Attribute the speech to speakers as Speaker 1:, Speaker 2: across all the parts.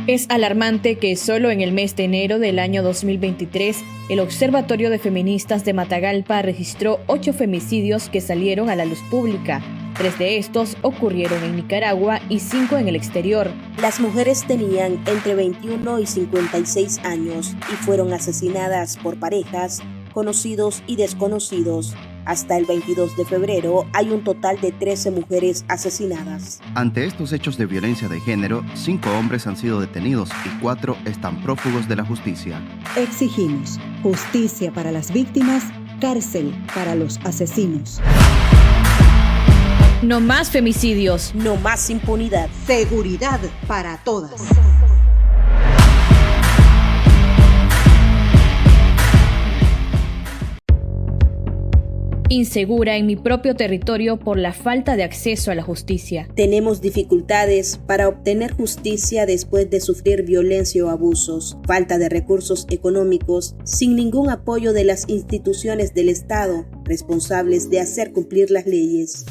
Speaker 1: Es alarmante que solo en el mes de enero del año 2023, el Observatorio de Feministas de Matagalpa registró 8 femicidios que salieron a la luz pública. 3 de estos ocurrieron en Nicaragua y 5 en el exterior.
Speaker 2: Las mujeres tenían entre 21 y 56 años y fueron asesinadas por parejas, conocidos y desconocidos. Hasta el 22 de febrero hay un total de 13 mujeres asesinadas.
Speaker 3: Ante estos hechos de violencia de género, 5 hombres han sido detenidos y 4 están prófugos de la justicia.
Speaker 4: Exigimos justicia para las víctimas, cárcel para los asesinos.
Speaker 1: No más femicidios.
Speaker 2: No más impunidad.
Speaker 4: Seguridad para todas.
Speaker 1: Insegura en mi propio territorio por la falta de acceso a la justicia.
Speaker 2: Tenemos dificultades para obtener justicia después de sufrir violencia o abusos, falta de recursos económicos, sin ningún apoyo de las instituciones del Estado responsables de hacer cumplir las leyes.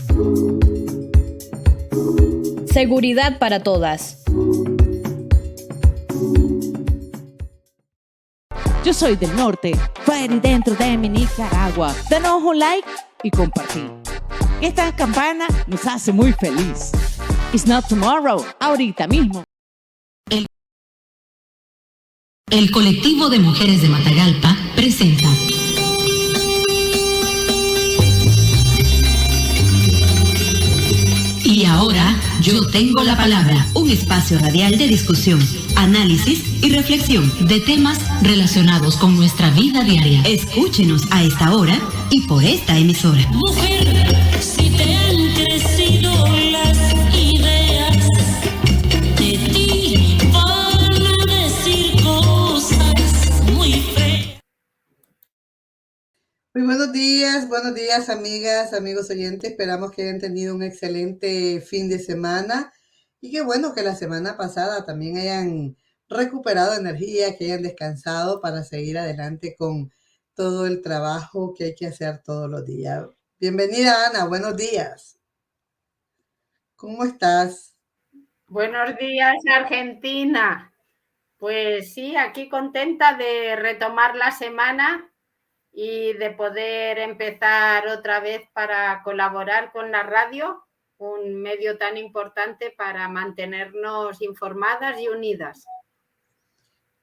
Speaker 1: Seguridad para todas.
Speaker 5: Yo soy del norte, fuera y dentro de mi Nicaragua. Danos un like y compartir. Esta campana nos hace muy feliz. It's not tomorrow, ahorita mismo.
Speaker 6: El colectivo de mujeres de Matagalpa presenta Y ahora yo tengo la palabra, un espacio radial de discusión, análisis y reflexión de temas relacionados con nuestra vida diaria. Escúchenos a esta hora y por esta emisora.
Speaker 7: Mujer, si te han crecido las ideas, de ti van a decir cosas muy feas.
Speaker 8: Muy buenos días amigas, amigos oyentes. Esperamos que hayan tenido un excelente fin de semana y qué bueno que la semana pasada también hayan recuperado energía, que hayan descansado para seguir adelante con todo el trabajo que hay que hacer todos los días. Bienvenida Ana, buenos días. ¿Cómo estás?
Speaker 9: Buenos días, Argentina. Pues sí, aquí contenta de retomar la semana y de poder empezar otra vez para colaborar con la radio, un medio tan importante para mantenernos informadas y unidas.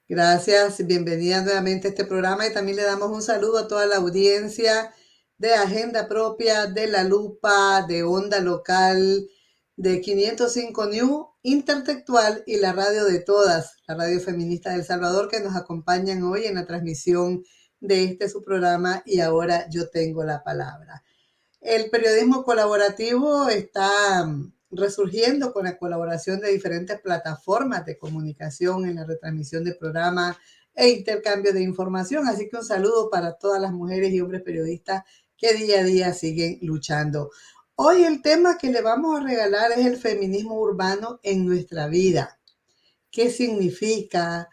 Speaker 8: Gracias, bienvenida nuevamente a este programa y también le damos un saludo a toda la audiencia de Agenda Propia, de La Lupa, de Onda Local, de 505 New, Intertextual y la radio de todas, la radio feminista de El Salvador, que nos acompañan hoy en la transmisión de este su programa Y ahora yo tengo la palabra. El periodismo colaborativo está resurgiendo con la colaboración de diferentes plataformas de comunicación en la retransmisión de programas e intercambio de información. Así que un saludo para todas las mujeres y hombres periodistas que día a día siguen luchando. Hoy el tema que le vamos a regalar es el feminismo urbano en nuestra vida. ¿Qué significa?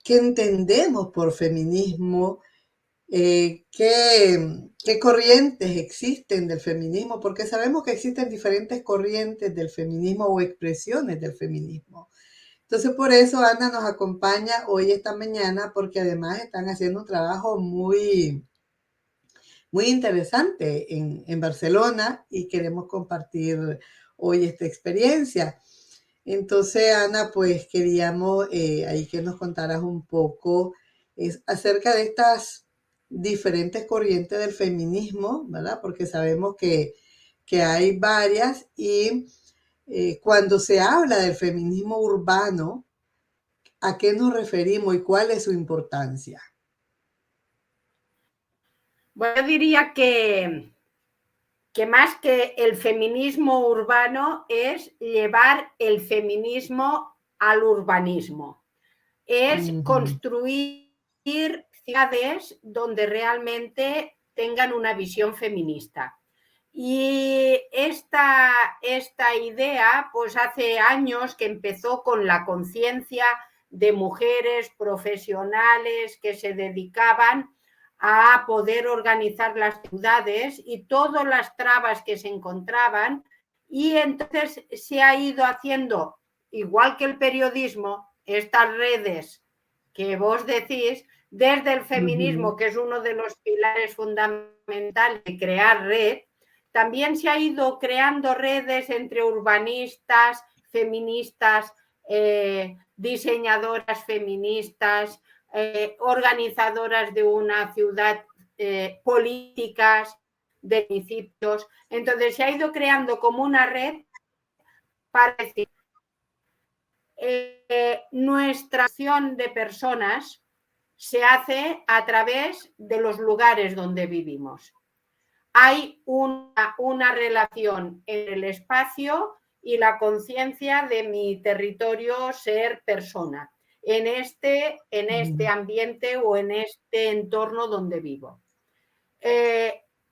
Speaker 8: ¿Qué entendemos por feminismo? ¿Qué corrientes existen del feminismo? Porque sabemos que existen diferentes corrientes del feminismo o expresiones del feminismo. Entonces, por eso Ana nos acompaña hoy esta mañana, porque además están haciendo un trabajo muy interesante en Barcelona y queremos compartir hoy esta experiencia. Entonces, Ana, pues queríamos ahí que nos contaras un poco acerca de estas diferentes corrientes del feminismo, ¿verdad? Porque sabemos que hay varias y cuando se habla del feminismo urbano, ¿a qué nos referimos y cuál es su importancia?
Speaker 9: Bueno, yo diría que más que el feminismo urbano es llevar el feminismo al urbanismo. Es construir ciudades donde realmente tengan una visión feminista. Y esta idea, pues hace años que empezó con la conciencia de mujeres profesionales que se dedicaban a poder organizar las ciudades y todas las trabas que se encontraban, y entonces se ha ido haciendo igual que el periodismo, estas redes que vos decís, desde el feminismo, que es uno de los pilares fundamentales de crear red, también se ha ido creando redes entre urbanistas, feministas, diseñadoras feministas, organizadoras de una ciudad, políticas de municipios. Entonces se ha ido creando como una red para decir, nuestra acción de personas se hace a través de los lugares donde vivimos. Hay una relación entre el espacio y la conciencia de mi territorio ser persona, en este ambiente o en este entorno donde vivo.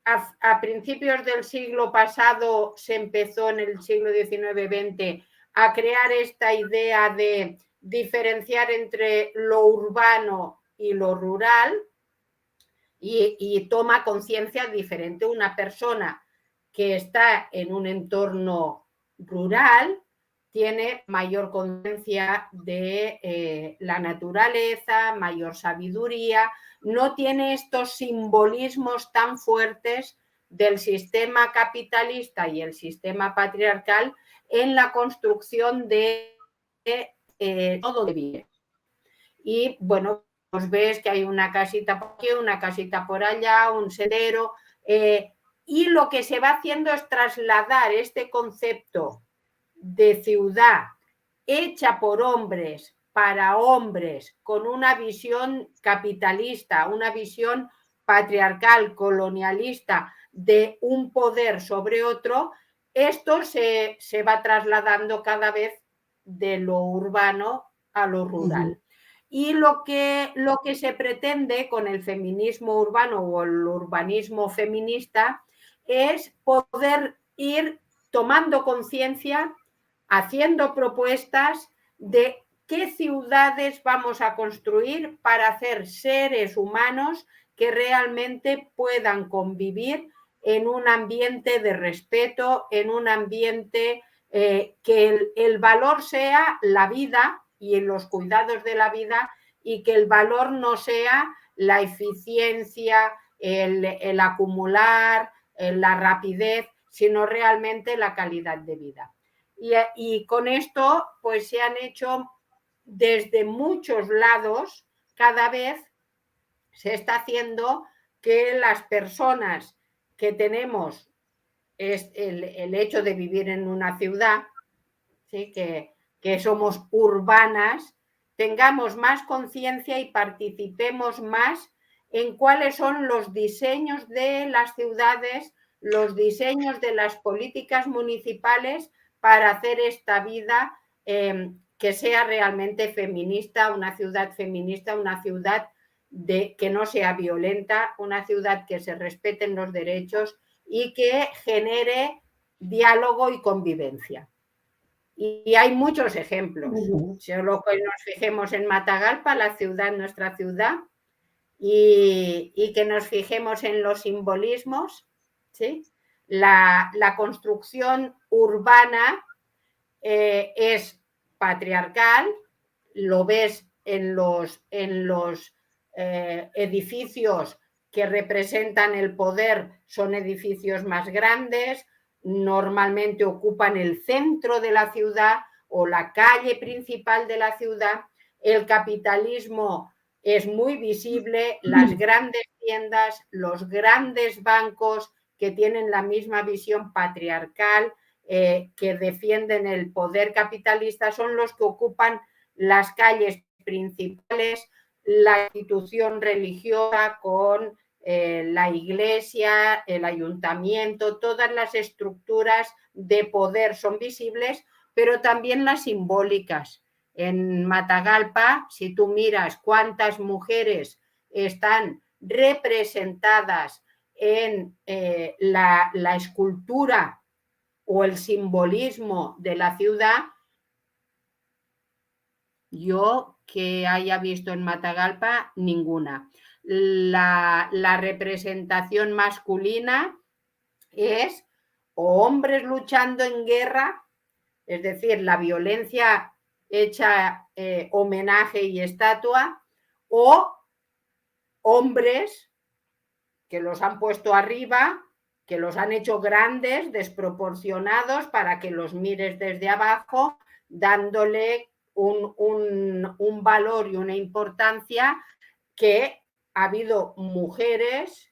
Speaker 9: A principios del siglo pasado se empezó en el siglo XIX-XX a crear esta idea de diferenciar entre lo urbano y lo rural y toma conciencia diferente. Una persona que está en un entorno rural tiene mayor conciencia de la naturaleza, mayor sabiduría, no tiene estos simbolismos tan fuertes del sistema capitalista y el sistema patriarcal en la construcción de todo de vida. Y bueno, pues ves que hay una casita por aquí, una casita por allá, un sendero, y lo que se va haciendo es trasladar este concepto de ciudad hecha por hombres, para hombres, con una visión capitalista, una visión patriarcal, colonialista, de un poder sobre otro. Esto se va trasladando cada vez de lo urbano a lo rural. Y lo que se pretende con el feminismo urbano o el urbanismo feminista es poder ir tomando conciencia, haciendo propuestas de qué ciudades vamos a construir para hacer seres humanos que realmente puedan convivir en un ambiente de respeto, en un ambiente que el valor sea la vida y en los cuidados de la vida, y que el valor no sea la eficiencia, el acumular, la rapidez, sino realmente la calidad de vida. Y con esto pues se han hecho desde muchos lados, cada vez se está haciendo que las personas que tenemos el hecho de vivir en una ciudad, ¿sí? que somos urbanas, tengamos más conciencia y participemos más en cuáles son los diseños de las ciudades, los diseños de las políticas municipales para hacer esta vida que sea realmente feminista, una ciudad que no sea violenta, una ciudad que se respeten los derechos y que genere diálogo y convivencia. Y hay muchos ejemplos. Solo que nos fijemos en Matagalpa, nuestra ciudad, y que nos fijemos en los simbolismos, ¿sí? La construcción urbana es patriarcal, lo ves en los edificios que representan el poder, son edificios más grandes, normalmente ocupan el centro de la ciudad o la calle principal de la ciudad. El capitalismo es muy visible, las grandes tiendas, los grandes bancos que tienen la misma visión patriarcal, que defienden el poder capitalista, son los que ocupan las calles principales, la institución religiosa con la iglesia, el ayuntamiento, todas las estructuras de poder son visibles, pero también las simbólicas. En Matagalpa, si tú miras cuántas mujeres están representadas en la escultura o el simbolismo de la ciudad, yo que haya visto en Matagalpa, ninguna. La representación masculina es o hombres luchando en guerra, es decir, la violencia hecha homenaje y estatua, o hombres que los han puesto arriba, que los han hecho grandes, desproporcionados, para que los mires desde abajo, dándole un valor y una importancia que ha habido mujeres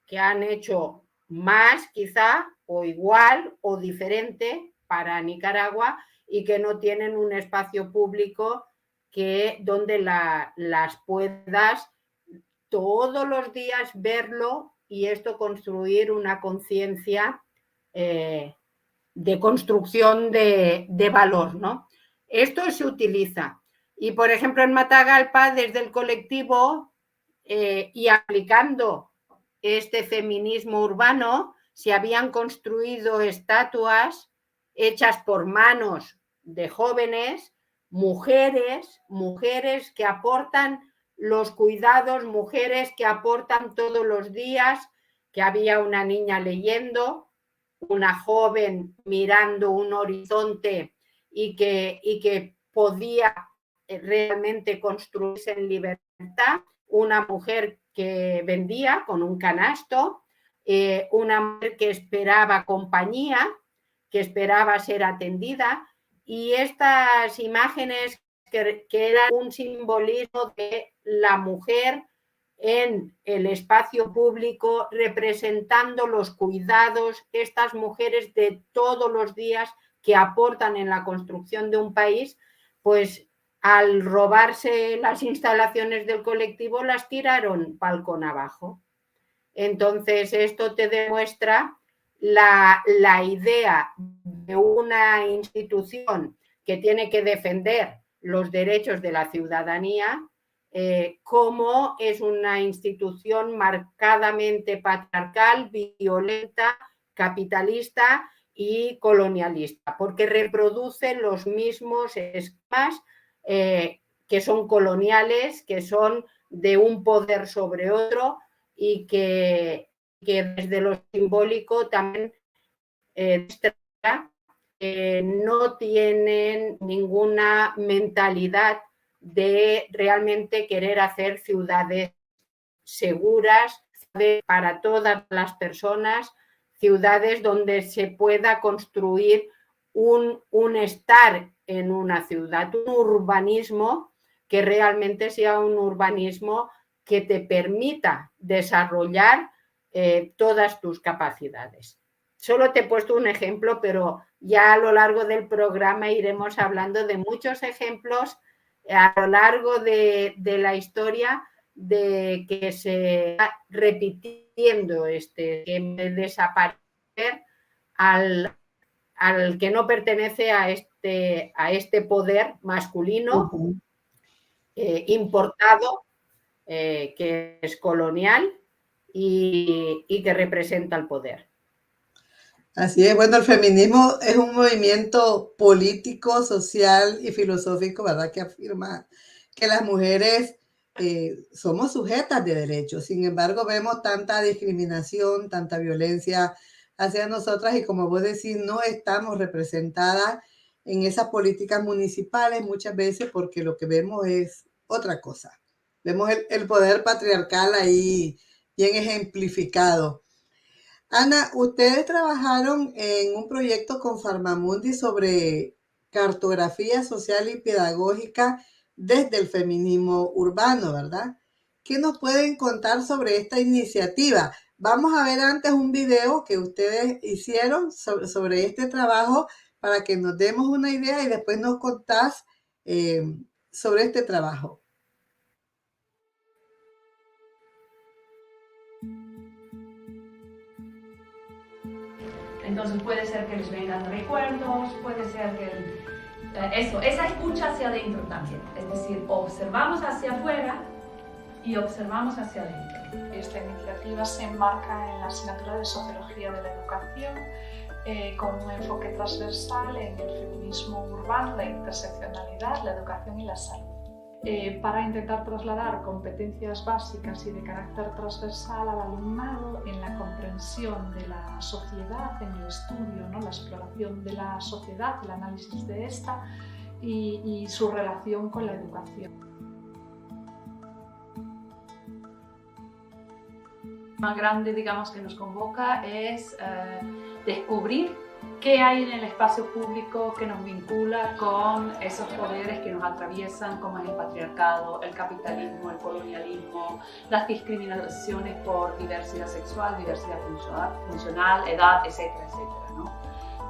Speaker 9: que han hecho más quizá, o igual, o diferente para Nicaragua, y que no tienen un espacio público donde las puedas todos los días verlo, y esto construir una conciencia de construcción de valor, ¿no? Esto se utiliza. Y, por ejemplo, en Matagalpa, desde el colectivo y aplicando este feminismo urbano, se habían construido estatuas hechas por manos de jóvenes, mujeres que aportan los cuidados, mujeres que aportan todos los días, que había una niña leyendo, una joven mirando un horizonte y que podía realmente construirse en libertad, una mujer que vendía con un canasto, una mujer que esperaba compañía, que esperaba ser atendida, y estas imágenes que eran un simbolismo de la mujer en el espacio público, representando los cuidados, estas mujeres de todos los días que aportan en la construcción de un país, pues al robarse las instalaciones del colectivo las tiraron balcón abajo. Entonces esto te demuestra la idea de una institución que tiene que defender los derechos de la ciudadanía, cómo es una institución marcadamente patriarcal, violenta, capitalista y colonialista, porque reproduce los mismos esquemas que son coloniales, que son de un poder sobre otro, y que desde lo simbólico también no tienen ninguna mentalidad de realmente querer hacer ciudades seguras para todas las personas, ciudades donde se pueda construir un estar en una ciudad, un urbanismo que realmente sea un urbanismo que te permita desarrollar todas tus capacidades. Solo te he puesto un ejemplo, pero ya a lo largo del programa iremos hablando de muchos ejemplos a lo largo de la historia, de que se va repitiendo que desaparecer al que no pertenece a este poder masculino importado, que es colonial y que representa el poder.
Speaker 8: Así es, bueno, el feminismo es un movimiento político, social y filosófico, ¿verdad?, que afirma que las mujeres somos sujetas de derechos. Sin embargo, vemos tanta discriminación, tanta violencia hacia nosotras, y como vos decís, no estamos representadas en esas políticas municipales muchas veces, porque lo que vemos es otra cosa. Vemos el poder patriarcal ahí bien ejemplificado. Ana, ustedes trabajaron en un proyecto con Farmamundi sobre cartografía social y pedagógica desde el feminismo urbano, ¿verdad? ¿Qué nos pueden contar sobre esta iniciativa? Vamos a ver antes un video que ustedes hicieron sobre este trabajo para que nos demos una idea, y después nos contás sobre este trabajo.
Speaker 10: Entonces puede ser que les vengan recuerdos, puede ser que esa escucha hacia adentro también, es decir, observamos hacia afuera y observamos hacia adentro.
Speaker 11: Esta iniciativa se enmarca en la asignatura de Sociología de la Educación, con un enfoque transversal en el feminismo urbano, la interseccionalidad, la educación y la salud. para intentar trasladar competencias básicas y de carácter transversal al alumnado en la comprensión de la sociedad, en el estudio, ¿no? La exploración de la sociedad, el análisis de esta y su relación con la educación.
Speaker 10: Más grande, digamos, que nos convoca es descubrir qué hay en el espacio público que nos vincula con esos poderes que nos atraviesan, como es el patriarcado, el capitalismo, el colonialismo, las discriminaciones por diversidad sexual, diversidad funcional, edad, etcétera, etcétera, ¿no?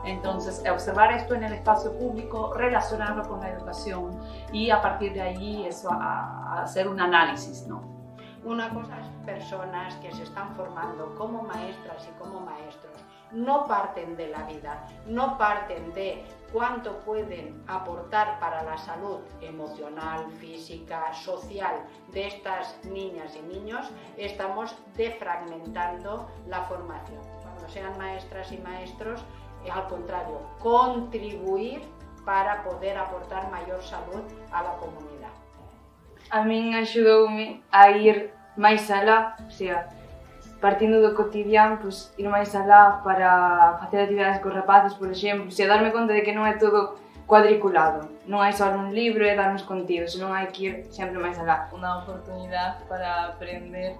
Speaker 10: Entonces, observar esto en el espacio público, relacionarlo con la educación y a partir de ahí eso a hacer un análisis, ¿no?
Speaker 9: Una cosa es personas que se están formando como maestras y como maestros. No parten de la vida, no parten de cuánto pueden aportar para la salud emocional, física, social de estas niñas y niños. Estamos defragmentando la formación. Cuando sean maestras y maestros, al contrario, contribuir para poder aportar mayor salud a la comunidad.
Speaker 12: A min axudoume a ir máis alá, o sea, partindo do cotidiano, pues, ir máis alá para facer actividades cos rapaces, por exemplo, o sea, darme conta de que non é todo cuadriculado, non hai só un libro e darnos contidos, senón hai que ir sempre máis alá.
Speaker 13: Una oportunidad para aprender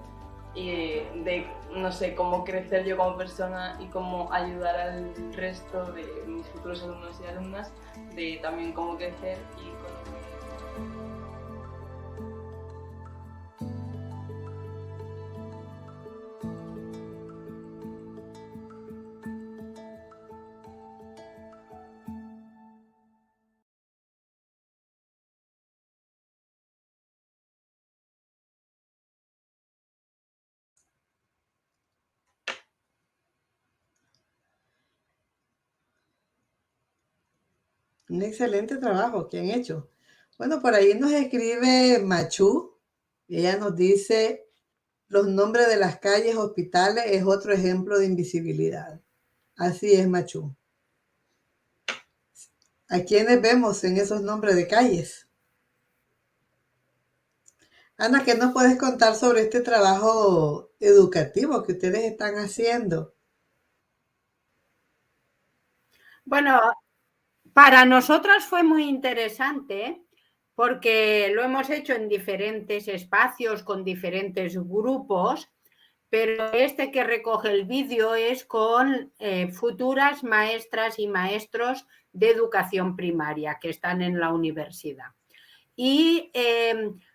Speaker 13: y de, no sé, cómo crecer yo como persona y cómo ayudar al resto de mis futuros alumnos y alumnas, de también cómo crecer y cómo...
Speaker 8: Un excelente trabajo que han hecho. Bueno, por ahí nos escribe Machu. Ella nos dice, los nombres de las calles, hospitales, es otro ejemplo de invisibilidad. Así es, Machu. ¿A quiénes vemos en esos nombres de calles? Ana, ¿qué nos puedes contar sobre este trabajo educativo que ustedes están haciendo?
Speaker 9: Bueno, para nosotras fue muy interesante porque lo hemos hecho en diferentes espacios con diferentes grupos, pero este que recoge el vídeo es con futuras maestras y maestros de educación primaria que están en la universidad. Y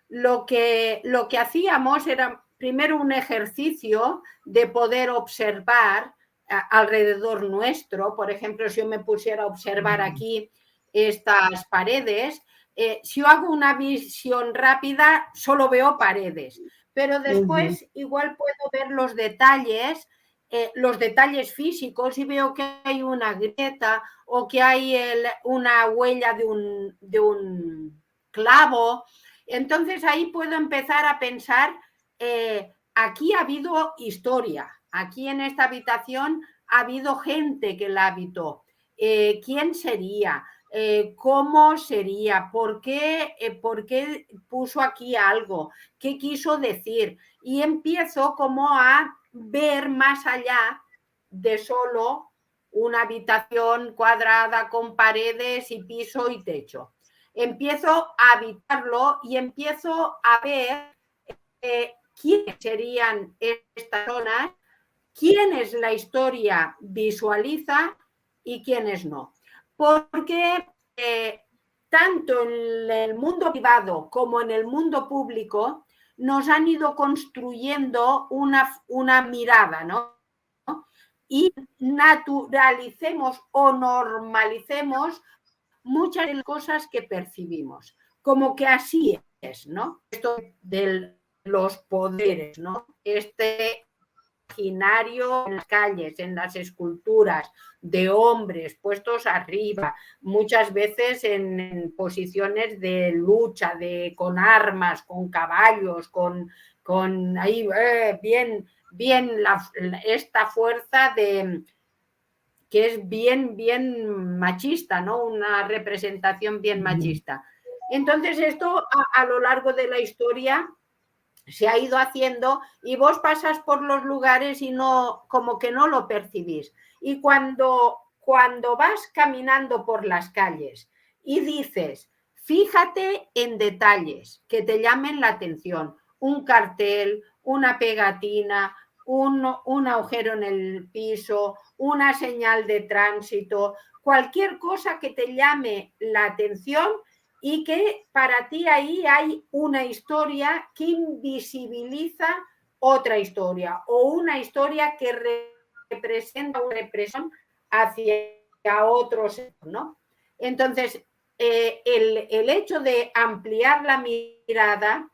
Speaker 9: lo que hacíamos era primero un ejercicio de poder observar alrededor nuestro. Por ejemplo, si yo me pusiera a observar aquí estas paredes, si yo hago una visión rápida solo veo paredes, pero después igual puedo ver los detalles físicos y veo que hay una grieta o que hay una huella de un clavo. Entonces ahí puedo empezar a pensar, aquí ha habido historia, aquí en esta habitación ha habido gente que la habitó. ¿Quién sería? ¿Cómo sería? ¿Por qué puso aquí algo? ¿Qué quiso decir? Y empiezo como a ver más allá de solo una habitación cuadrada con paredes y piso y techo. Empiezo a habitarlo y empiezo a ver quiénes serían estas zonas, quiénes la historia visualiza y quiénes no. Porque tanto en el mundo privado como en el mundo público nos han ido construyendo una mirada, ¿no? Y naturalicemos o normalicemos muchas de las cosas que percibimos, como que así es, ¿no? Esto de los poderes, ¿no? Este imaginario en las calles, en las esculturas de hombres puestos arriba, muchas veces en posiciones de lucha, con armas, con caballos, con ahí bien esta fuerza que es bien machista, ¿no? Una representación bien machista. Entonces esto a lo largo de la historia se ha ido haciendo y vos pasas por los lugares y no, como que no lo percibís. Y cuando vas caminando por las calles y dices, fíjate en detalles que te llamen la atención, un cartel, una pegatina, un agujero en el piso, una señal de tránsito, cualquier cosa que te llame la atención y que para ti ahí hay una historia que invisibiliza otra historia o una historia que representa una represión hacia otros, ¿no? Entonces, el hecho de ampliar la mirada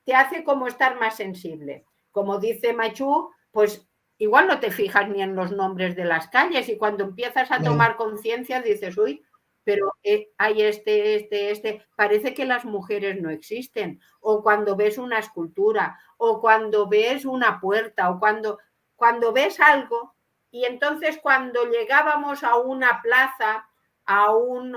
Speaker 9: te hace como estar más sensible. Como dice Machu, pues igual no te fijas ni en los nombres de las calles y cuando empiezas a tomar conciencia dices, uy, pero hay parece que las mujeres no existen. O cuando ves una escultura, o cuando ves una puerta, o cuando ves algo. Y entonces cuando llegábamos a una plaza, a un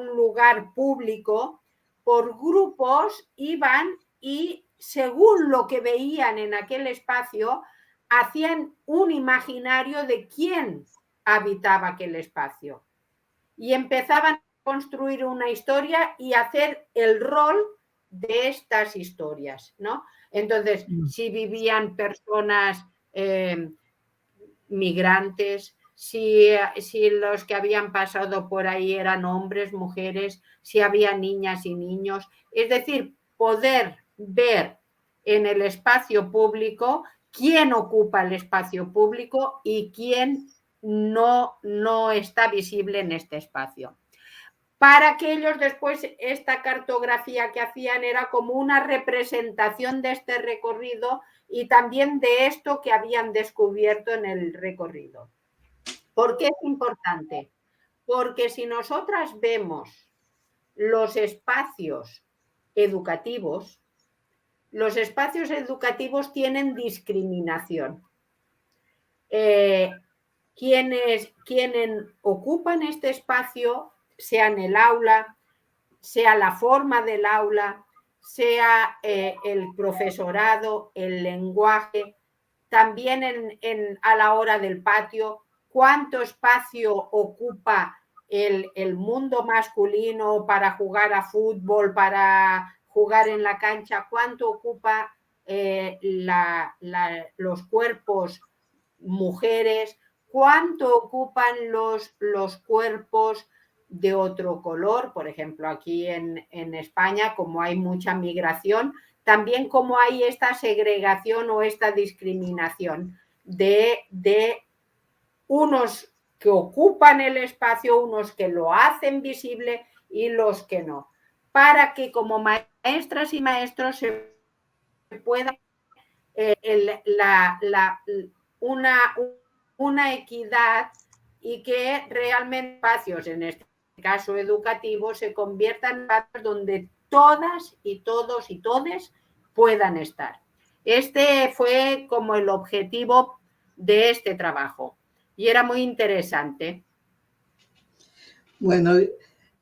Speaker 9: lugar público, por grupos iban y según lo que veían en aquel espacio, hacían un imaginario de quién habitaba aquel espacio. Y empezaban a construir una historia y hacer el rol de estas historias, ¿no? Entonces, si vivían personas migrantes, si los que habían pasado por ahí eran hombres, mujeres, si había niñas y niños. Es decir, poder ver en el espacio público quién ocupa el espacio público y quién no está visible en este espacio. Para que ellos después, esta cartografía que hacían era como una representación de este recorrido y también de esto que habían descubierto en el recorrido. ¿Por qué es importante? Porque si nosotras vemos los espacios educativos tienen discriminación. Quienes ocupan este espacio, sea en el aula, sea la forma del aula, sea el profesorado, el lenguaje, también a la hora del patio, cuánto espacio ocupa el mundo masculino para jugar a fútbol, para jugar en la cancha, cuánto ocupa los cuerpos mujeres, cuánto ocupan los cuerpos de otro color. Por ejemplo, aquí en España, como hay mucha migración, también como hay esta segregación o esta discriminación de unos que ocupan el espacio, unos que lo hacen visible y los que no, para que como maestras y maestros se pueda una equidad y que realmente espacios, en este caso educativos, se conviertan en espacios donde todas y todos y todes puedan estar. Este fue como el objetivo de este trabajo y era muy interesante.
Speaker 8: Bueno,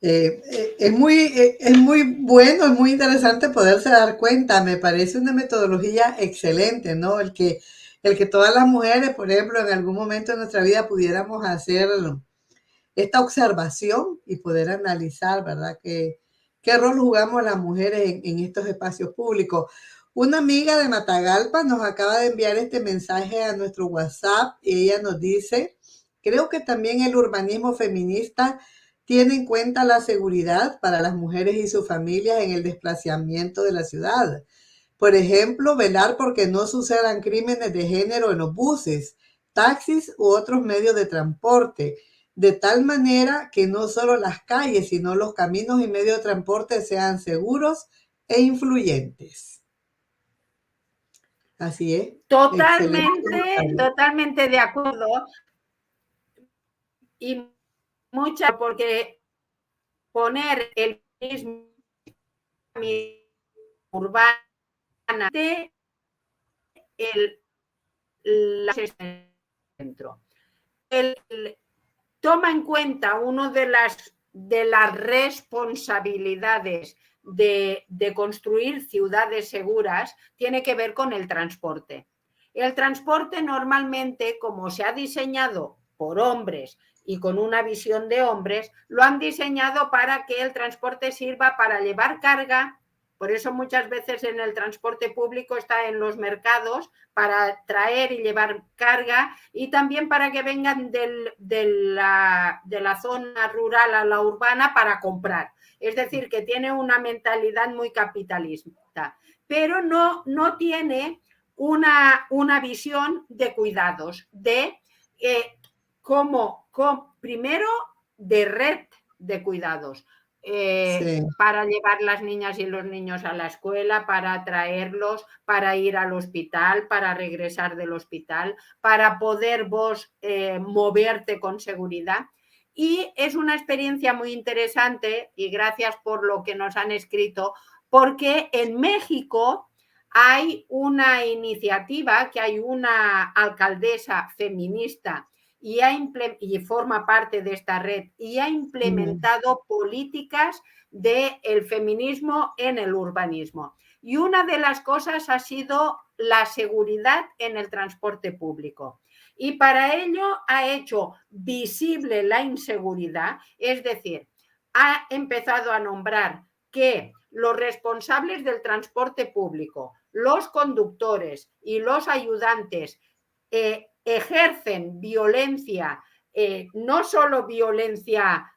Speaker 8: es muy bueno, es muy interesante poderse dar cuenta. Me parece una metodología excelente, ¿no? El que todas las mujeres, por ejemplo, en algún momento de nuestra vida pudiéramos hacer esta observación y poder analizar, ¿verdad? ¿Qué rol jugamos las mujeres en estos espacios públicos? Una amiga de Matagalpa nos acaba de enviar este mensaje a nuestro WhatsApp y ella nos dice, creo que también el urbanismo feminista tiene en cuenta la seguridad para las mujeres y sus familias en el desplazamiento de la ciudad. Por ejemplo, velar porque no sucedan crímenes de género en los buses, taxis u otros medios de transporte, de tal manera que no solo las calles, sino los caminos y medios de transporte sean seguros e influyentes. Así es.
Speaker 9: Totalmente de acuerdo. Y mucha, porque poner el mismo urbana de centro. Toma en cuenta una de las responsabilidades de construir ciudades seguras tiene que ver con el transporte. El transporte normalmente, como se ha diseñado por hombres y con una visión de hombres, lo han diseñado para que el transporte sirva para llevar carga. Por eso muchas veces en el transporte público está en los mercados para traer y llevar carga, y también para que vengan de la zona rural a la urbana para comprar. Es decir, que tiene una mentalidad muy capitalista, pero no tiene una visión de cuidados, de primero de red de cuidados.
Speaker 8: Sí.
Speaker 9: Para llevar las niñas y los niños a la escuela, para traerlos, para ir al hospital, para regresar del hospital, para poder vos moverte con seguridad. Y es una experiencia muy interesante, y gracias por lo que nos han escrito, porque en México hay una iniciativa, que hay una alcaldesa feminista y forma parte de esta red, y ha implementado políticas del feminismo en el urbanismo. Y una de las cosas ha sido la seguridad en el transporte público. Y para ello ha hecho visible la inseguridad, es decir, ha empezado a nombrar que los responsables del transporte público, los conductores y los ayudantes ejercen violencia, no solo violencia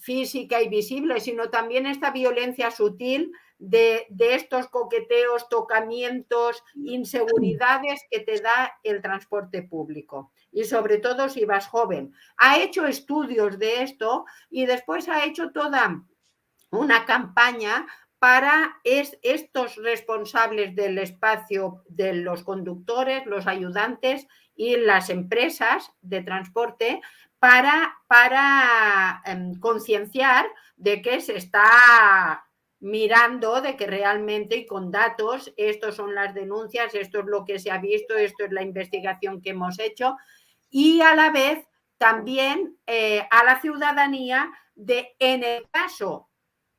Speaker 9: física y visible, sino también esta violencia sutil de estos coqueteos, tocamientos, inseguridades que te da el transporte público. Y sobre todo si vas joven. Ha hecho estudios de esto y después ha hecho toda una campaña para estos responsables del espacio, de los conductores, los ayudantes y las empresas de transporte, para concienciar de que se está mirando, de que realmente, y con datos, estos son las denuncias, esto es lo que se ha visto, esto es la investigación que hemos hecho, y a la vez también a la ciudadanía de, en el caso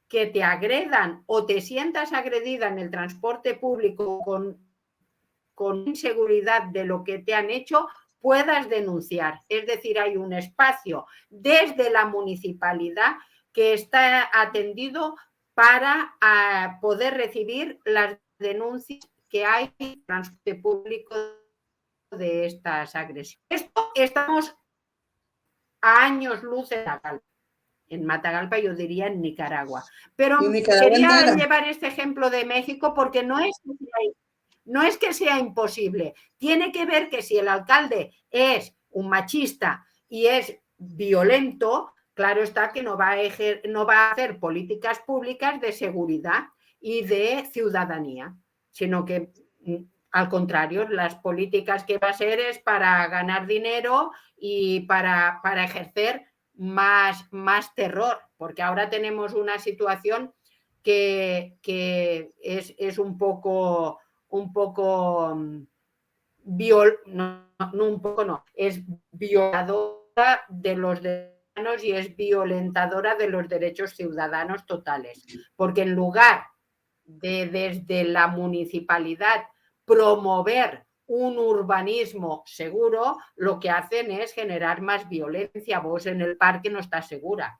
Speaker 9: que te agredan o te sientas agredida en el transporte público con inseguridad de lo que te han hecho, puedas denunciar. Es decir, hay un espacio desde la municipalidad que está atendido para poder recibir las denuncias que hay en el transporte público de estas agresiones. Esto estamos a años luz en Matagalpa, yo diría en Nicaragua. Pero quería llevar este ejemplo de México porque no es que sea imposible. Tiene que ver que si el alcalde es un machista y es violento, claro está que no va a hacer políticas públicas de seguridad y de ciudadanía, sino que al contrario, las políticas que va a hacer es para ganar dinero y para ejercer más terror, porque ahora tenemos una situación que es un poco es violadora de los derechos y es violentadora de los derechos ciudadanos totales, porque en lugar de desde la municipalidad promover un urbanismo seguro, lo que hacen es generar más violencia. Vos en el parque no estás segura.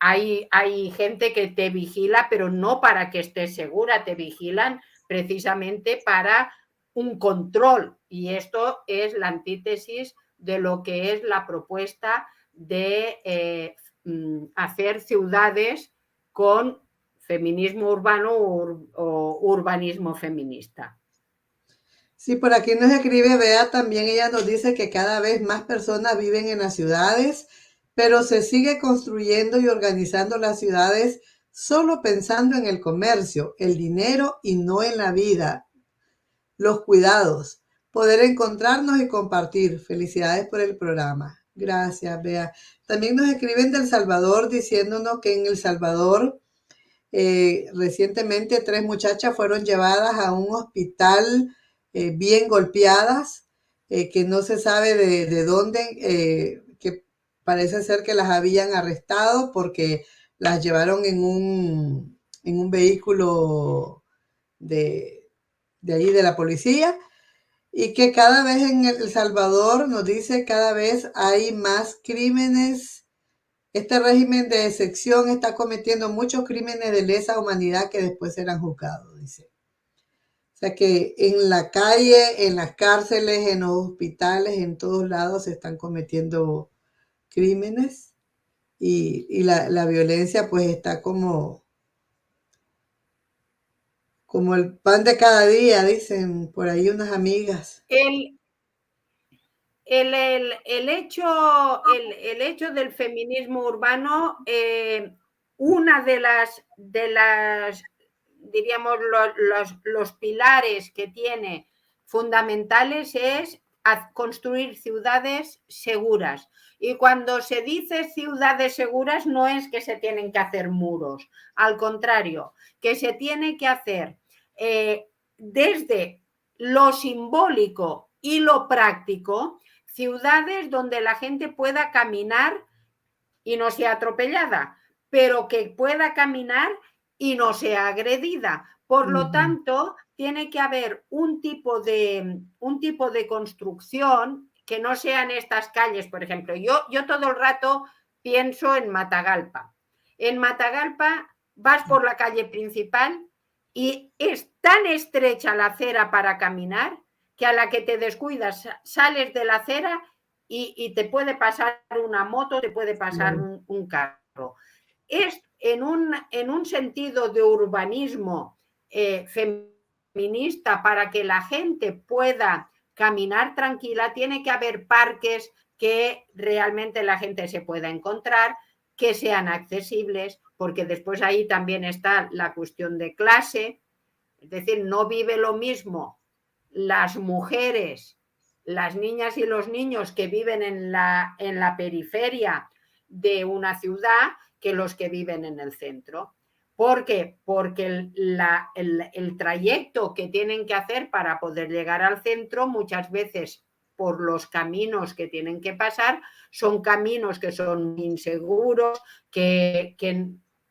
Speaker 9: Hay gente que te vigila, pero no para que estés segura, te vigilan precisamente para un control. Y esto es la antítesis de lo que es la propuesta de hacer ciudades con feminismo urbano o urbanismo feminista.
Speaker 8: Sí, por aquí nos escribe Bea también, ella nos dice que cada vez más personas viven en las ciudades, pero se sigue construyendo y organizando las ciudades solo pensando en el comercio, el dinero y no en la vida, los cuidados, poder encontrarnos y compartir. Felicidades por el programa. Gracias, Bea. También nos escriben de El Salvador diciéndonos que en El Salvador recientemente 3 muchachas fueron llevadas a un hospital bien golpeadas, que no se sabe de dónde, que parece ser que las habían arrestado porque las llevaron en un vehículo de ahí de la policía, y que cada vez en El Salvador, nos dice, cada vez hay más crímenes. Este régimen de excepción está cometiendo muchos crímenes de lesa humanidad que después serán juzgados, dice. O sea que en la calle, en las cárceles, en los hospitales, en todos lados se están cometiendo crímenes, y la violencia pues está como el pan de cada día, dicen por ahí unas amigas.
Speaker 9: El hecho del feminismo urbano, una de las diríamos, los pilares que tiene fundamentales es construir ciudades seguras. Y cuando se dice ciudades seguras no es que se tienen que hacer muros, al contrario, que se tiene que hacer desde lo simbólico y lo práctico, ciudades donde la gente pueda caminar y no sea atropellada, pero que pueda caminar y no sea agredida. Por lo tanto, tiene que haber un tipo de construcción que no sean estas calles, por ejemplo. Yo todo el rato pienso en Matagalpa. En Matagalpa vas por la calle principal y es tan estrecha la acera para caminar que a la que te descuidas sales de la acera y te puede pasar una moto, te puede pasar un carro. Es en un sentido de urbanismo feminista, para que la gente pueda caminar tranquila, tiene que haber parques que realmente la gente se pueda encontrar, que sean accesibles, porque después ahí también está la cuestión de clase, es decir, no vive lo mismo las mujeres, las niñas y los niños que viven en la periferia de una ciudad que los que viven en el centro. ¿Por qué? Porque el trayecto que tienen que hacer para poder llegar al centro, muchas veces por los caminos que tienen que pasar, son caminos que son inseguros, que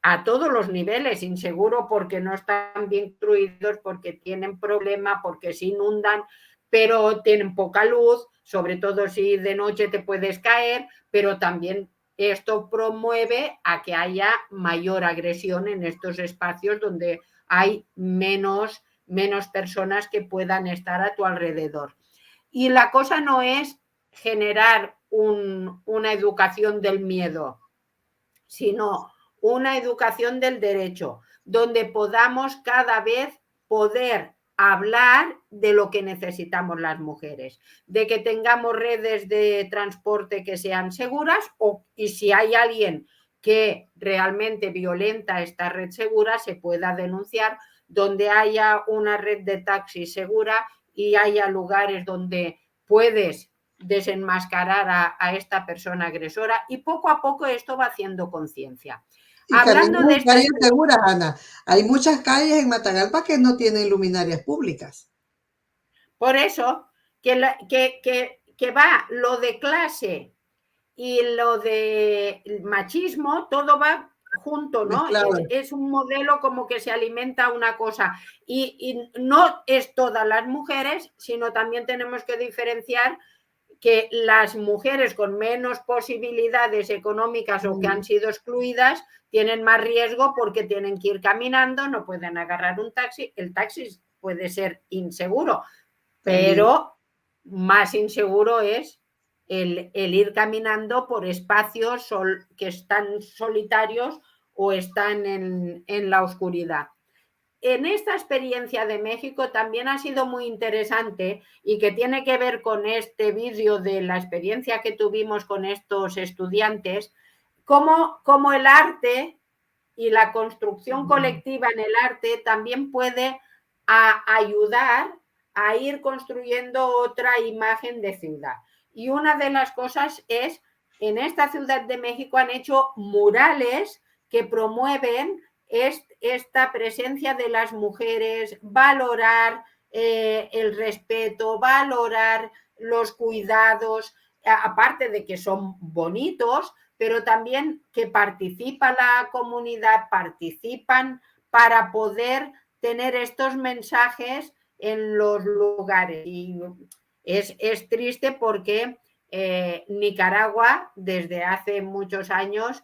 Speaker 9: a todos los niveles, inseguro porque no están bien construidos, porque tienen problemas, porque se inundan, pero tienen poca luz, sobre todo si de noche te puedes caer, pero también esto promueve a que haya mayor agresión en estos espacios donde hay menos personas que puedan estar a tu alrededor. Y la cosa no es generar una educación del miedo, sino una educación del derecho, donde podamos cada vez poder hablar de lo que necesitamos las mujeres, de que tengamos redes de transporte que sean seguras, y si hay alguien que realmente violenta esta red segura, se pueda denunciar, donde haya una red de taxis segura y haya lugares donde puedes desenmascarar a esta persona agresora, y poco a poco esto va haciendo conciencia.
Speaker 8: Y hablando de calles seguras, Ana, hay muchas calles en Matagalpa que no tienen luminarias públicas.
Speaker 9: Por eso, que va lo de clase y lo de machismo, todo va junto, ¿no? Claro. Es un modelo como que se alimenta una cosa, y no es todas las mujeres, sino también tenemos que diferenciar que las mujeres con menos posibilidades económicas o que han sido excluidas tienen más riesgo porque tienen que ir caminando, no pueden agarrar un taxi. El taxi puede ser inseguro, pero más inseguro es el ir caminando por espacios que están solitarios o están en la oscuridad. En esta experiencia de México también ha sido muy interesante, y que tiene que ver con este vídeo de la experiencia que tuvimos con estos estudiantes, cómo el arte y la construcción colectiva en el arte también puede ayudar a ir construyendo otra imagen de ciudad. Y una de las cosas es, en esta Ciudad de México han hecho murales que promueven esta presencia de las mujeres, valorar el respeto, valorar los cuidados, aparte de que son bonitos, pero también que participa la comunidad, participan para poder tener estos mensajes en los lugares. Y es triste porque Nicaragua desde hace muchos años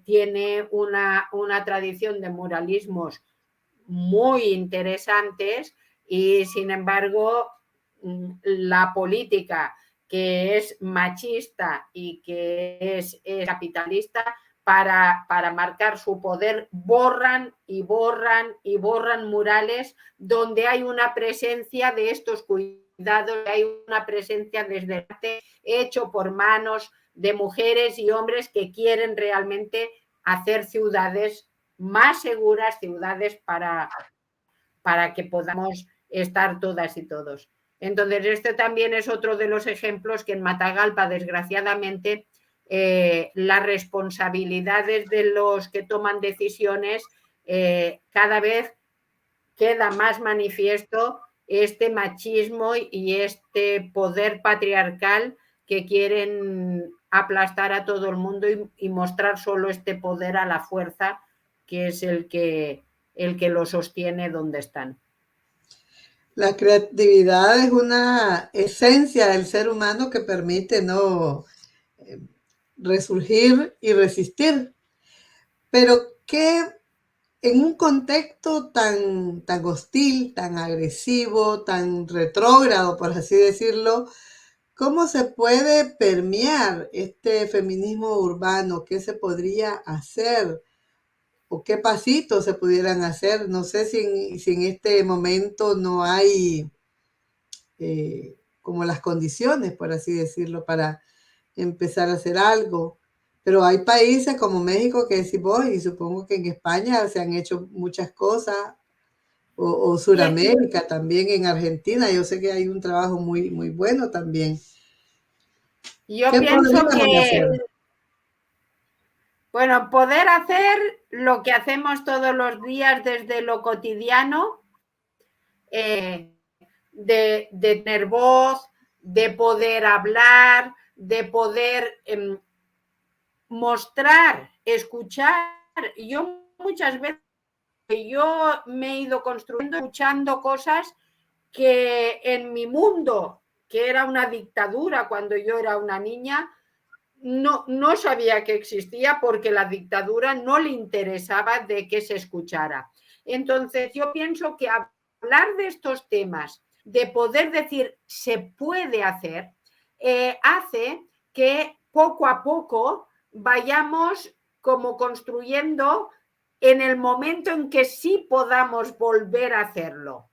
Speaker 9: tiene una tradición de muralismos muy interesantes y sin embargo la política que es machista y que es capitalista para marcar su poder borran y borran y borran murales donde hay una presencia de estos cuidados, hay una presencia desde el arte hecho por manos de mujeres y hombres que quieren realmente hacer ciudades más seguras, ciudades para que podamos estar todas y todos. Entonces, este también es otro de los ejemplos que en Matagalpa, desgraciadamente, las responsabilidades de los que toman decisiones cada vez queda más manifiesto este machismo y este poder patriarcal que quieren aplastar a todo el mundo y mostrar solo este poder a la fuerza, que es el que lo sostiene donde están.
Speaker 8: La creatividad es una esencia del ser humano que permite no resurgir y resistir. Pero ¿qué en un contexto tan hostil, tan agresivo, tan retrógrado, por así decirlo, cómo se puede permear este feminismo urbano? ¿Qué se podría hacer? ¿O qué pasitos se pudieran hacer? No sé si en este momento no hay como las condiciones, por así decirlo, para empezar a hacer algo. Pero hay países como México que decís vos, y supongo que en España se han hecho muchas cosas, o Sudamérica también, en Argentina. Yo sé que hay un trabajo muy, muy bueno también.
Speaker 9: Yo pienso que, bueno, poder hacer lo que hacemos todos los días desde lo cotidiano, de tener voz, de poder hablar, de poder mostrar, escuchar. Yo muchas veces yo me he ido construyendo, escuchando cosas que en mi mundo, que era una dictadura cuando yo era una niña, no sabía que existía porque la dictadura no le interesaba de que se escuchara. Entonces yo pienso que hablar de estos temas, de poder decir se puede hacer, hace que poco a poco vayamos como construyendo en el momento en que sí podamos volver a hacerlo,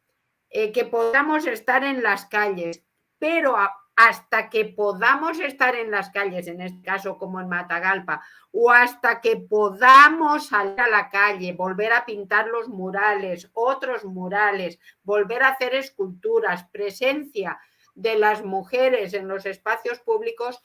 Speaker 9: que podamos estar en las calles, pero hasta que podamos estar en las calles, en este caso como en Matagalpa, o hasta que podamos salir a la calle, volver a pintar los murales, otros murales, volver a hacer esculturas, presencia de las mujeres en los espacios públicos,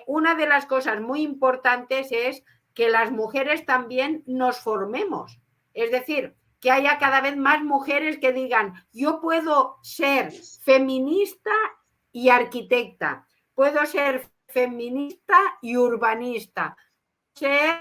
Speaker 9: una de las cosas muy importantes es que las mujeres también nos formemos. Es decir, que haya cada vez más mujeres que digan, yo puedo ser feminista y arquitecta, puedo ser feminista y urbanista, ser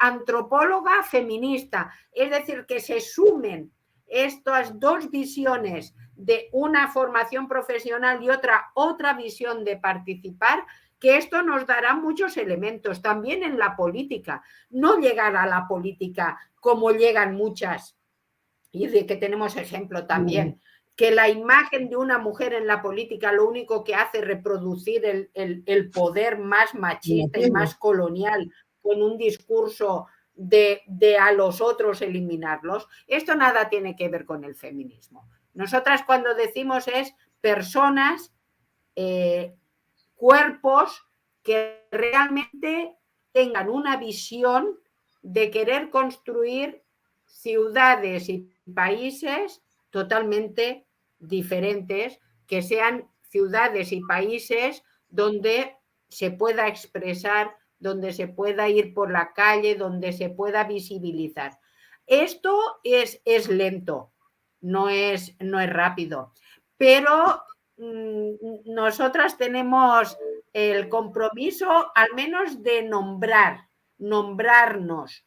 Speaker 9: antropóloga feminista. Es decir, que se sumen estas dos visiones de una formación profesional y otra visión de participar, que esto nos dará muchos elementos también en la política. No llegar a la política como llegan muchas, y de que tenemos ejemplo también, que la imagen de una mujer en la política lo único que hace es reproducir el poder más machista y más colonial, con un discurso de a los otros eliminarlos. Esto nada tiene que ver con el feminismo. Nosotras cuando decimos es personas, cuerpos que realmente tengan una visión de querer construir ciudades y países totalmente diferentes, que sean ciudades y países donde se pueda expresar, donde se pueda ir por la calle, donde se pueda visibilizar. Esto es lento, no es rápido, pero nosotras tenemos el compromiso al menos de nombrarnos,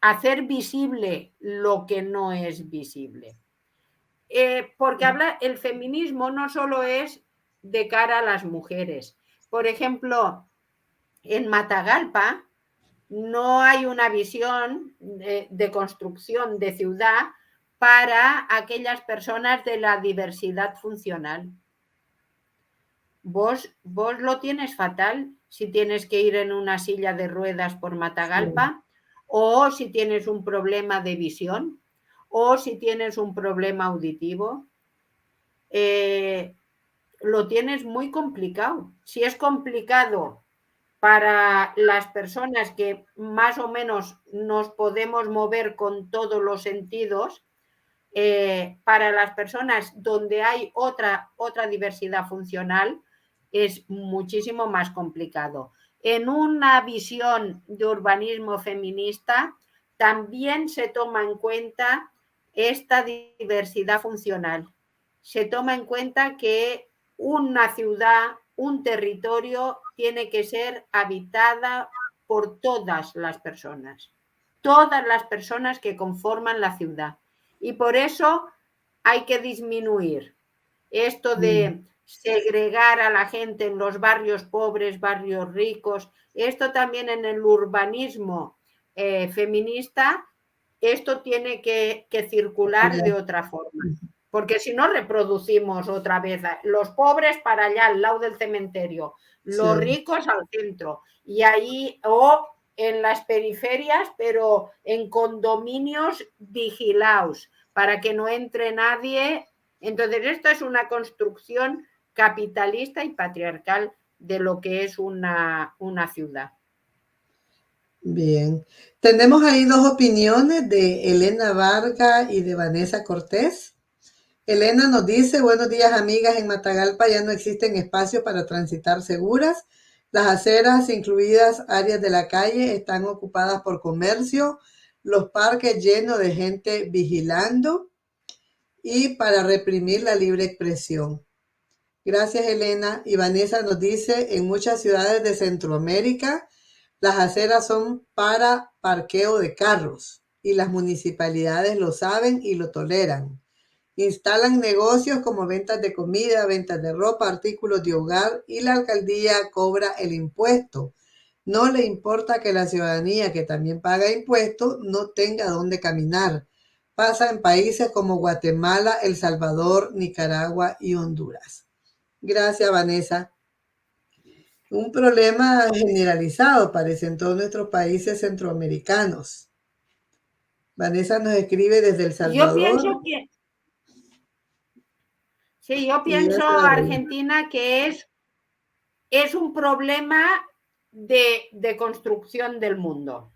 Speaker 9: hacer visible lo que no es visible. Porque el feminismo no solo es de cara a las mujeres. Por ejemplo, en Matagalpa no hay una visión de construcción de ciudad para aquellas personas de la diversidad funcional. Vos lo tienes fatal si tienes que ir en una silla de ruedas por Matagalpa, o si tienes un problema de visión, o si tienes un problema auditivo. Lo tienes muy complicado. Si es complicado para las personas que más o menos nos podemos mover con todos los sentidos, para las personas donde hay otra diversidad funcional es muchísimo más complicado. En una visión de urbanismo feminista también se toma en cuenta esta diversidad funcional. Se toma en cuenta que una ciudad, un territorio, tiene que ser habitada por todas las personas que conforman la ciudad. Y por eso hay que disminuir esto de segregar a la gente en los barrios pobres, barrios ricos. Esto también en el urbanismo feminista, esto tiene que circular de otra forma. Porque si no reproducimos otra vez los pobres para allá, al lado del cementerio, los ricos al centro, y ahí, o en las periferias, pero en condominios vigilados, para que no entre nadie. Entonces, esto es una construcción capitalista y patriarcal de lo que es una ciudad.
Speaker 8: Bien, tenemos ahí dos opiniones de Elena Varga y de Vanessa Cortés. Elena nos dice: buenos días, amigas. En Matagalpa ya no existen espacios para transitar seguras. Las aceras, incluidas áreas de la calle, están ocupadas por comercio, los parques llenos de gente vigilando y para reprimir la libre expresión. Gracias, Elena. Y Vanessa nos dice: en muchas ciudades de Centroamérica, las aceras son para parqueo de carros y las municipalidades lo saben y lo toleran. Instalan negocios como ventas de comida, ventas de ropa, artículos de hogar, y la alcaldía cobra el impuesto. No le importa que la ciudadanía, que también paga impuestos, no tenga dónde caminar. Pasa en países como Guatemala, El Salvador, Nicaragua y Honduras. Gracias, Vanessa. Un problema generalizado, parece, en todos nuestros países centroamericanos. Vanessa nos escribe desde El Salvador.
Speaker 9: Yo pienso, Argentina, que es un problema de construcción del mundo.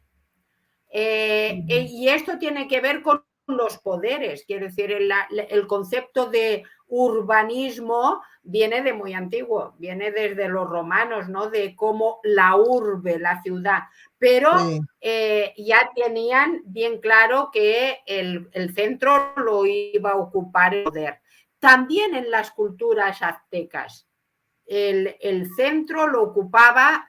Speaker 9: Y esto tiene que ver con los poderes. Quiero decir, el concepto de urbanismo viene de muy antiguo, viene desde los romanos, ¿no? De cómo la urbe, la ciudad. Pero ya tenían bien claro que el centro lo iba a ocupar el poder. También en las culturas aztecas, el centro lo ocupaba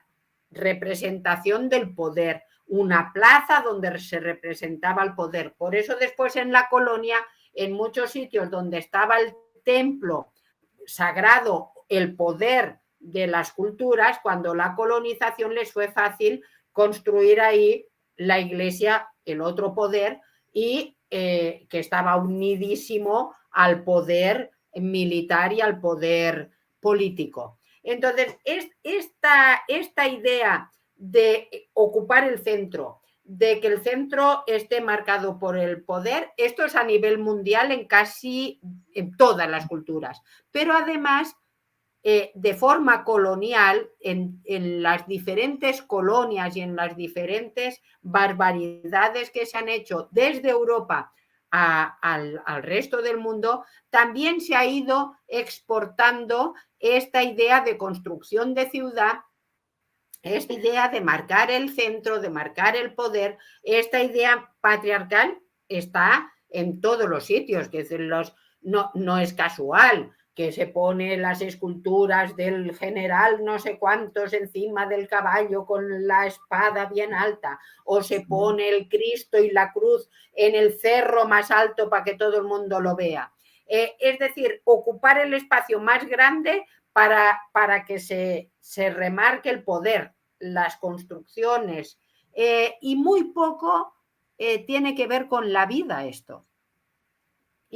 Speaker 9: representación del poder, una plaza donde se representaba el poder. Por eso después en la colonia, en muchos sitios donde estaba el templo sagrado, el poder de las culturas, cuando la colonización les fue fácil construir ahí la iglesia, el otro poder, y que estaba unidísimo al poder militar y al poder político. Entonces, esta idea de ocupar el centro, de que el centro esté marcado por el poder, esto es a nivel mundial en todas las culturas, pero además de forma colonial en las diferentes colonias y en las diferentes barbaridades que se han hecho desde Europa al resto del mundo, también se ha ido exportando esta idea de construcción de ciudad, esta idea de marcar el centro, de marcar el poder. Esta idea patriarcal está en todos los sitios, que no es casual. que se pone las esculturas del general no sé cuántos encima del caballo con la espada bien alta, o se pone el Cristo y la cruz en el cerro más alto para que todo el mundo lo vea. Es decir, ocupar el espacio más grande para que se remarque el poder, las construcciones, y muy poco tiene que ver con la vida esto.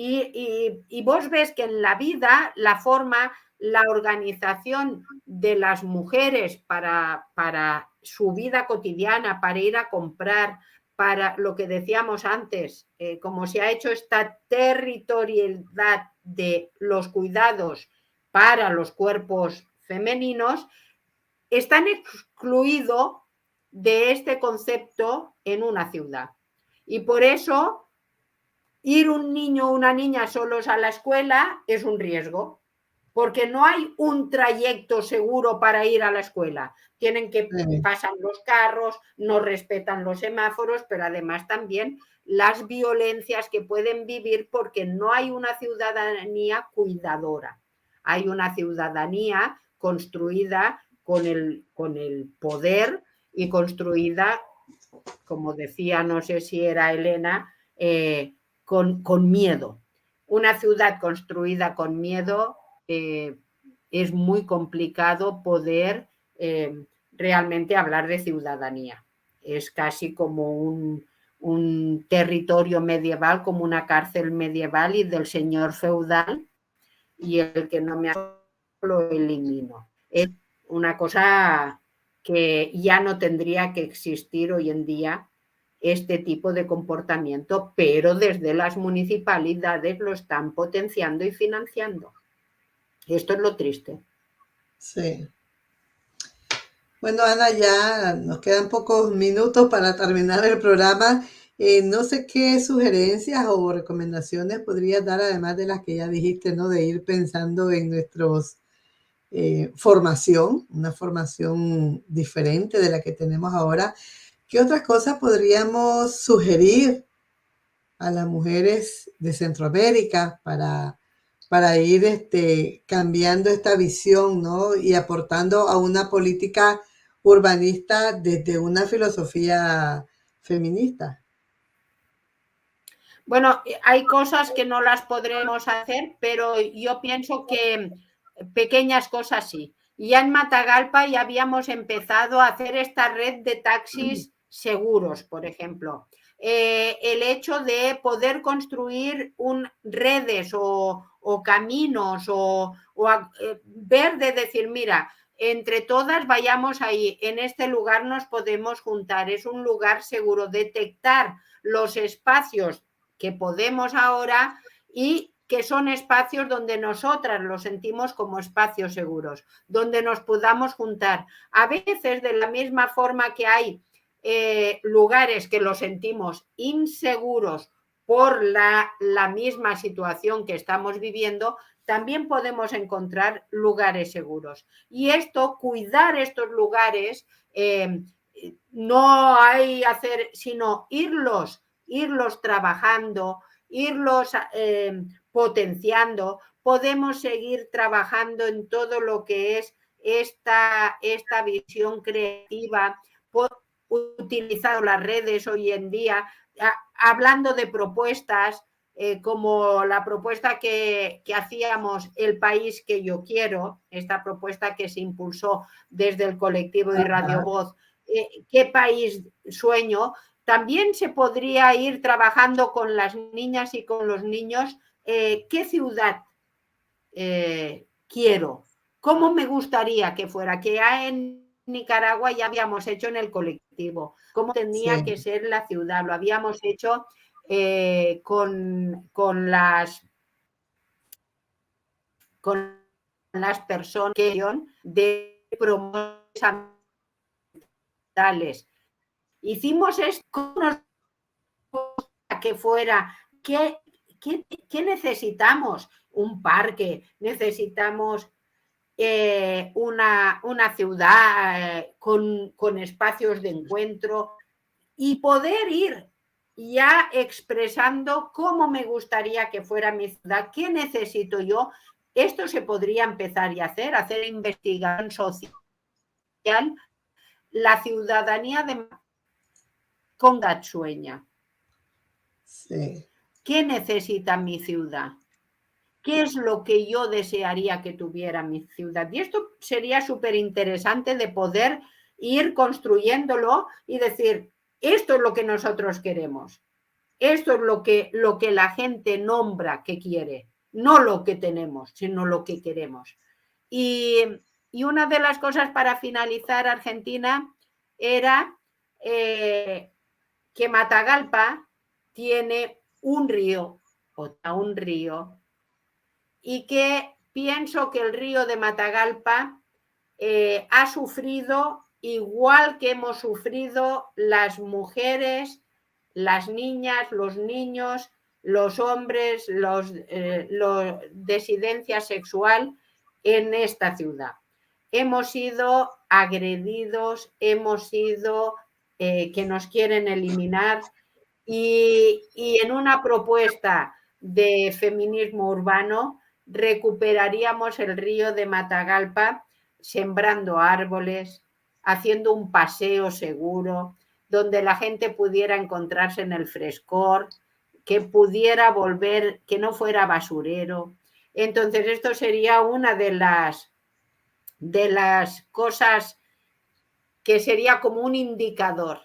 Speaker 9: Y vos ves que en la vida la forma, la organización de las mujeres para su vida cotidiana, para ir a comprar, para lo que decíamos antes, como se ha hecho esta territorialidad de los cuidados para los cuerpos femeninos, están excluidos de este concepto en una ciudad. Y por eso ir un niño o una niña solos a la escuela es un riesgo, porque no hay un trayecto seguro para ir a la escuela. Tienen que pasar los carros, no respetan los semáforos, pero además también las violencias que pueden vivir porque no hay una ciudadanía cuidadora. Hay una ciudadanía construida con el poder y construida, como decía, no sé si era Elena, con miedo. Una ciudad construida con miedo es muy complicado poder realmente hablar de ciudadanía. Es casi como un territorio medieval, como una cárcel medieval y del señor feudal, y el que no me lo elimino. Es una cosa que ya no tendría que existir hoy en día, este tipo de comportamiento, pero desde las municipalidades lo están potenciando y financiando. Esto es lo triste.
Speaker 8: Sí. Bueno, Ana, ya nos quedan pocos minutos para terminar el programa. No sé qué sugerencias o recomendaciones podrías dar, además de las que ya dijiste, ¿no? De ir pensando en nuestros formación, una formación diferente de la que tenemos ahora. ¿Qué otras cosas podríamos sugerir a las mujeres de Centroamérica para ir cambiando esta visión, ¿no? Y aportando a una política urbanista desde una filosofía feminista?
Speaker 9: Bueno, hay cosas que no las podremos hacer, pero yo pienso que pequeñas cosas sí. Ya en Matagalpa ya habíamos empezado a hacer esta red de taxis seguros, por ejemplo. El hecho de poder construir redes o caminos o ver de decir, mira, entre todas vayamos ahí, en este lugar nos podemos juntar, es un lugar seguro, detectar los espacios que podemos ahora y que son espacios donde nosotras los sentimos como espacios seguros, donde nos podamos juntar. A veces, de la misma forma que hay lugares que los sentimos inseguros por la misma situación que estamos viviendo, también podemos encontrar lugares seguros. Y esto, cuidar estos lugares, no hay hacer, sino irlos trabajando, irlos potenciando. Podemos seguir trabajando en todo lo que es esta visión creativa, utilizando las redes hoy en día, hablando de propuestas, como la propuesta que hacíamos El País que yo quiero, esta propuesta que se impulsó desde el colectivo de Radio Voz, ¿qué país sueño? También se podría ir trabajando con las niñas y con los niños, ¿qué ciudad quiero? ¿Cómo me gustaría que fuera? Que en Nicaragua ya habíamos hecho en el colectivo. ¿Cómo tenía que ser la ciudad? Lo habíamos hecho con las personas de promociones ambientales. Hicimos esto que fuera, ¿qué necesitamos? Un parque, necesitamos una ciudad con espacios de encuentro y poder ir ya expresando cómo me gustaría que fuera mi ciudad, qué necesito yo, esto se podría empezar a hacer investigación social, la ciudadanía de Congat sueña.
Speaker 8: Sí.
Speaker 9: ¿Qué necesita mi ciudad? ¿Qué es lo que yo desearía que tuviera mi ciudad? Y esto sería súper interesante de poder ir construyéndolo y decir, esto es lo que nosotros queremos. Esto es lo que la gente nombra que quiere. No lo que tenemos, sino lo que queremos. Y una de las cosas para finalizar, Argentina, era que Matagalpa tiene un río, y que pienso que el río de Matagalpa ha sufrido igual que hemos sufrido las mujeres, las niñas, los niños, los hombres, los disidencia sexual en esta ciudad. Hemos sido agredidos, hemos sido que nos quieren eliminar y en una propuesta de feminismo urbano recuperaríamos el río de Matagalpa sembrando árboles, haciendo un paseo seguro, donde la gente pudiera encontrarse en el frescor, que pudiera volver, que no fuera basurero. Entonces, esto sería una de las cosas que sería como un indicador.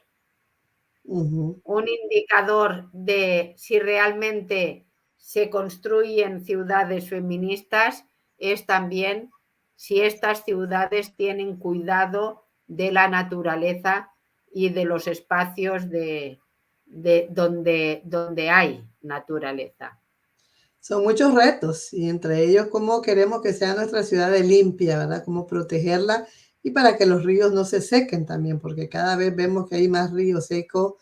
Speaker 9: Un indicador de si realmente se construyen ciudades feministas es también si estas ciudades tienen cuidado de la naturaleza y de los espacios de donde hay naturaleza.
Speaker 8: Son muchos retos y entre ellos cómo queremos que sea nuestra ciudad de limpia, ¿verdad? Cómo protegerla y para que los ríos no se sequen también, porque cada vez vemos que hay más ríos secos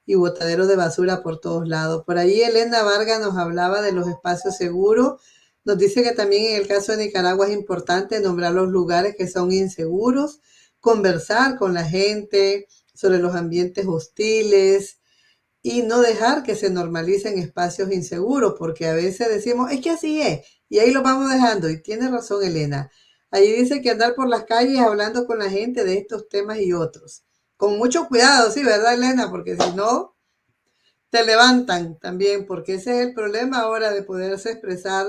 Speaker 8: y botaderos de basura por todos lados. Por ahí Elena Vargas nos hablaba de los espacios seguros. Nos dice que también en el caso de Nicaragua es importante nombrar los lugares que son inseguros, conversar con la gente sobre los ambientes hostiles y no dejar que se normalicen espacios inseguros, porque a veces decimos, es que así es, y ahí lo vamos dejando. Y tiene razón Elena. Ahí dice que andar por las calles hablando con la gente de estos temas y otros. Con mucho cuidado, sí, ¿verdad, Elena? Porque si no, te levantan también, porque ese es el problema ahora de poderse expresar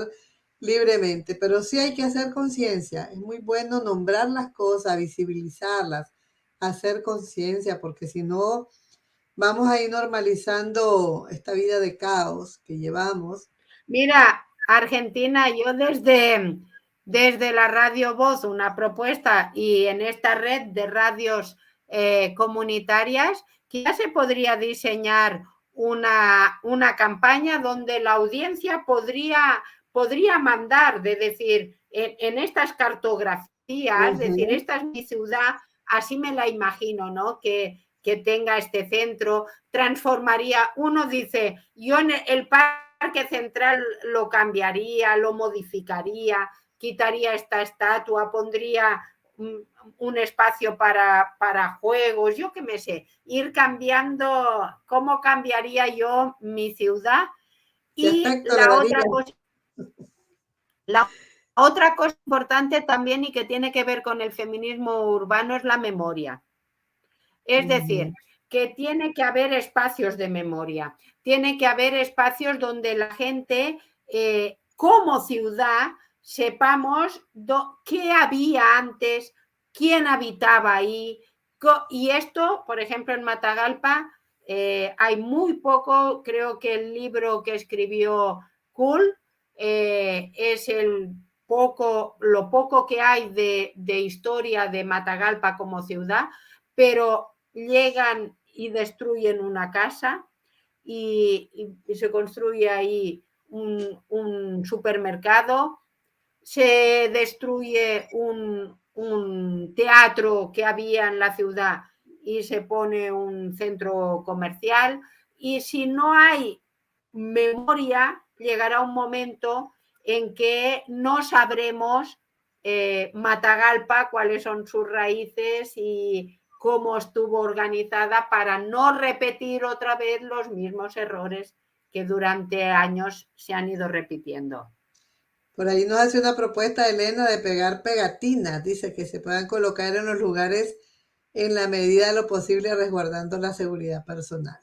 Speaker 8: libremente. Pero sí hay que hacer conciencia. Es muy bueno nombrar las cosas, visibilizarlas, hacer conciencia, porque si no, vamos a ir normalizando esta vida de caos que llevamos.
Speaker 9: Mira, Argentina, yo desde la Radio Voz, una propuesta, y en esta red de radios comunitarias, que ya se podría diseñar una campaña donde la audiencia podría mandar, de decir, en estas cartografías, decir, esta es mi ciudad, así me la imagino, ¿no? Que tenga este centro, transformaría, uno dice, yo en el Parque Central lo cambiaría, lo modificaría, quitaría esta estatua, pondría un espacio para juegos, yo qué me sé, ir cambiando, cómo cambiaría yo mi ciudad. Y la otra cosa importante también y que tiene que ver con el feminismo urbano es la memoria. Es decir, que tiene que haber espacios de memoria, tiene que haber espacios donde la gente, como ciudad, sepamos qué había antes, quién habitaba ahí. Y esto, por ejemplo, en Matagalpa hay muy poco, creo que el libro que escribió Kuhl es lo poco que hay de historia de Matagalpa como ciudad, pero llegan y destruyen una casa y se construye ahí un supermercado, se destruye un teatro que había en la ciudad y se pone un centro comercial, y si no hay memoria, llegará un momento en que no sabremos Matagalpa, cuáles son sus raíces y cómo estuvo organizada, para no repetir otra vez los mismos errores que durante años se han ido repitiendo.
Speaker 8: Por ahí nos hace una propuesta Elena de pegar pegatinas, dice que se puedan colocar en los lugares en la medida de lo posible resguardando la seguridad personal.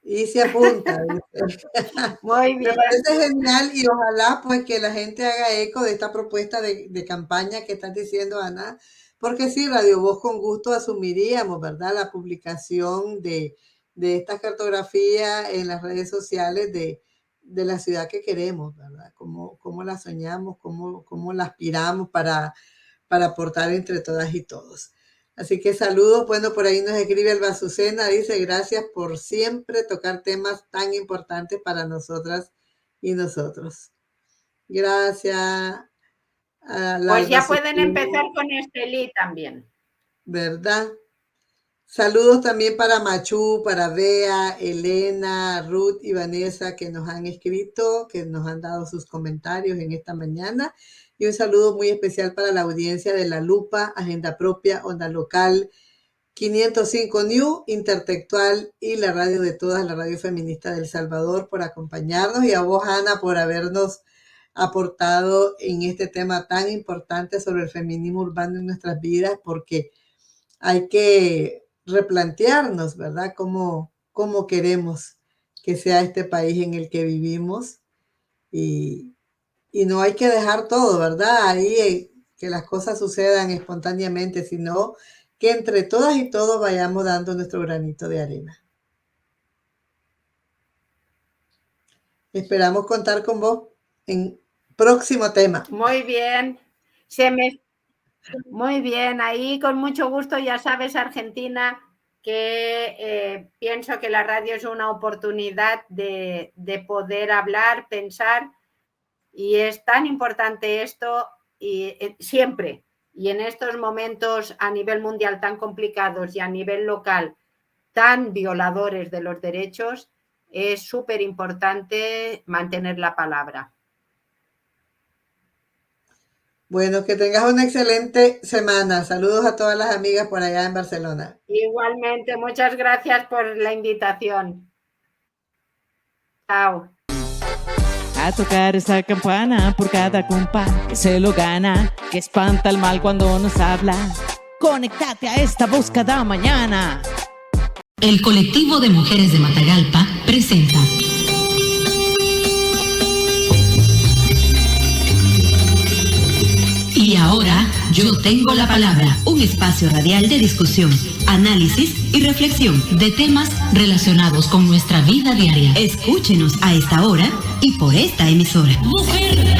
Speaker 8: Y se apunta.
Speaker 9: Muy bien.
Speaker 8: Me parece genial y ojalá pues que la gente haga eco de esta propuesta de campaña que estás diciendo, Ana, porque sí, Radio Voz con gusto asumiríamos, ¿verdad?, la publicación de esta cartografía en las redes sociales de la ciudad que queremos, ¿verdad? Cómo la soñamos, cómo la aspiramos para aportar entre todas y todos. Así que saludos. Bueno, por ahí nos escribe Alba Azucena, dice gracias por siempre tocar temas tan importantes para nosotras y nosotros. Gracias.
Speaker 9: Pues ya pueden empezar con Estelí también.
Speaker 8: ¿Verdad? Saludos también para Machu, para Bea, Elena, Ruth y Vanessa que nos han escrito, que nos han dado sus comentarios en esta mañana. Y un saludo muy especial para la audiencia de La Lupa, Agenda Propia, Onda Local, 505 New, Intertextual y la radio de todas, la radio feminista de El Salvador, por acompañarnos. Y a vos, Ana, por habernos aportado en este tema tan importante sobre el feminismo urbano en nuestras vidas, porque hay que replantearnos, ¿verdad?, cómo queremos que sea este país en el que vivimos y no hay que dejar todo, ¿verdad?, ahí que las cosas sucedan espontáneamente, sino que entre todas y todos vayamos dando nuestro granito de arena. Esperamos contar con vos en próximo tema.
Speaker 9: Muy bien. Muy bien, ahí con mucho gusto, ya sabes, Argentina, que pienso que la radio es una oportunidad de poder hablar, pensar, y es tan importante esto y siempre, y en estos momentos a nivel mundial tan complicados y a nivel local tan violadores de los derechos, es súper importante mantener la palabra.
Speaker 8: Bueno, que tengas una excelente semana. Saludos a todas las amigas por allá en Barcelona.
Speaker 9: Igualmente, muchas gracias por la invitación. Chao.
Speaker 5: A tocar esa campana por cada compa que se lo gana, que espanta el mal cuando nos habla. Conéctate a esta voz cada mañana.
Speaker 6: El colectivo de mujeres de Matagalpa presenta Y ahora, yo tengo la palabra, un espacio radial de discusión, análisis y reflexión de temas relacionados con nuestra vida diaria. Escúchenos a esta hora y por esta emisora.
Speaker 7: Mujer.